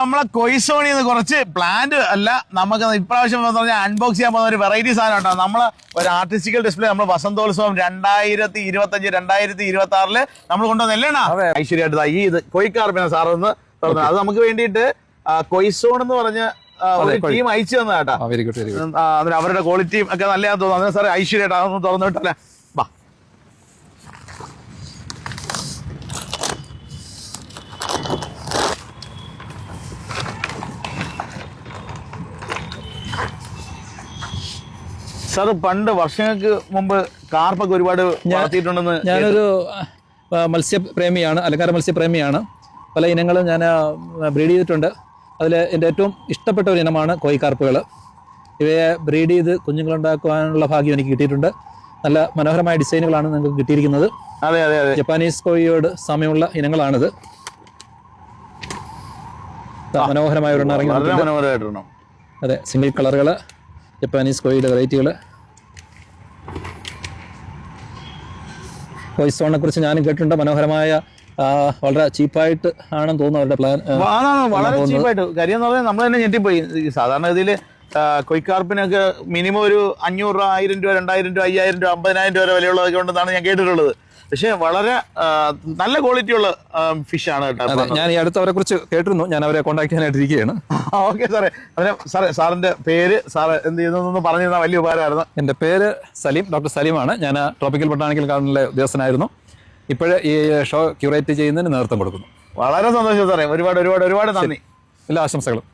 നമ്മളെ കൊയ്സോണിൽ നിന്ന് കുറച്ച് പ്ലാന്റ് അല്ല നമുക്ക് ഇപ്രാവശ്യം പറഞ്ഞാൽ അൺബോക്സ് ചെയ്യാൻ പോകുന്ന ഒരു വെറൈറ്റി സാധനം കേട്ടോ. നമ്മള് ഒരു ആർട്ടിസ്റ്റിക്കൽ ഡിസ്പ്ലേ നമ്മൾ വസന്തോത്സവം 2025 2026 നമ്മൾ കൊണ്ടുവന്നല്ലേണ ഐശ്വര്യമായിട്ട് ഈ ഇത് കൊയ്ക്കാർപ്പിന സാറൊന്ന് തുറന്നു. അത് നമുക്ക് വേണ്ടിയിട്ട് കൊയ്സോൺ എന്ന് പറഞ്ഞ ടീം അയച്ചു തന്ന കേട്ടോ. അവരുടെ ക്വാളിറ്റിയും ഒക്കെ നല്ലതാന്ന് തോന്നുന്നു. അതിന് സാറേ ഐശ്വര്യമായിട്ട് അതൊന്ന് തുറന്നു വിട്ടല്ലേ. വാ സാർ, പണ്ട് വർഷങ്ങൾക്ക് മുമ്പ് കാർപ്പൊക്കെ ഒരുപാട് വളർത്തിയിട്ടുണ്ടെന്ന്. ഞാനൊരു മത്സ്യപ്രേമിയാണ്, അലങ്കാര മത്സ്യപ്രേമിയാണ്. പല ഇനങ്ങളും ഞാൻ ബ്രീഡ് ചെയ്തിട്ടുണ്ട്. അതിൽ എൻ്റെ ഏറ്റവും ഇഷ്ടപ്പെട്ട ഒരു ഇനമാണ് കോഴിക്കാർപ്പുകൾ. ഇവയെ ബ്രീഡ് ചെയ്ത് കുഞ്ഞുങ്ങളുണ്ടാക്കുവാനുള്ള ഭാഗ്യം എനിക്ക് കിട്ടിയിട്ടുണ്ട്. നല്ല മനോഹരമായ ഡിസൈനുകളാണ് നിങ്ങൾക്ക് കിട്ടിയിരിക്കുന്നത്. അതെ അതെ അതെ, ജപ്പാനീസ് കോഴിയോട് സാമ്യമുള്ള ഇനങ്ങളാണിത്. മനോഹരമായ ഒരെണ്ണം ഇറങ്ങി. അതെ, സിംഗിൾ കളറുകൾ, ജപ്പാനീസ് കോഴിയുടെ വെറൈറ്റികൾ. കൊയ്സോണിനെ കുറിച്ച് ഞാനും കേട്ടിട്ടുണ്ട്. മനോഹരമായ വളരെ ചീപ്പായിട്ട് ആണെന്ന് തോന്നുന്നു അവരുടെ പ്ലാൻ. വളരെ ചീപ്പായിട്ട്. കാര്യം എന്ന് പറഞ്ഞാൽ നമ്മൾ തന്നെ ഞെട്ടിപ്പോയി. സാധാരണ ഗതിയിൽ കൊയ്ക്കാർപ്പിനൊക്കെ മിനിമം ഒരു 500 രൂപ, 1000 രൂപ, 2000 രൂപ, 5000 രൂപ, 50000 രൂപ വിലയുള്ളതൊക്കെ ഉണ്ടെന്നാണ് ഞാൻ കേട്ടിട്ടുള്ളത്. പക്ഷെ വളരെ നല്ല ക്വാളിറ്റി ഉള്ള ഫിഷ് ആണ് കേട്ടോ. ഞാൻ ഈ അടുത്തവരെ കുറിച്ച് കേട്ടിരുന്നു. ഞാൻ അവരെ കോൺടാക്ട് ചെയ്യാനായിട്ടിരിക്കുകയാണ്. ഓക്കെ സാറേ. സാറേ, സാറിന്റെ പേര് സാറ് എന്ത് ചെയ്യുന്നതെന്ന് പറഞ്ഞു തന്നാൽ വലിയ ഉപകാരമായിരുന്നു. എൻ്റെ പേര് സലീം, ഡോക്ടർ സലീമാണ്. ഞാൻ ട്രോപ്പിക്കൽ ബൊട്ടാണിക്കൽ ഗാർഡനിലെ ഉദ്യോഗസ്ഥനായിരുന്നു. ഇപ്പോഴേ ഈ ഷോ ക്യൂറേറ്റ് ചെയ്യുന്നതിന് നേതൃത്വം കൊടുക്കുന്നു. വളരെ സന്തോഷം സാറേ. ഒരുപാട് ഒരുപാട് ഒരുപാട് നന്ദി. എല്ലാ ആശംസകളും.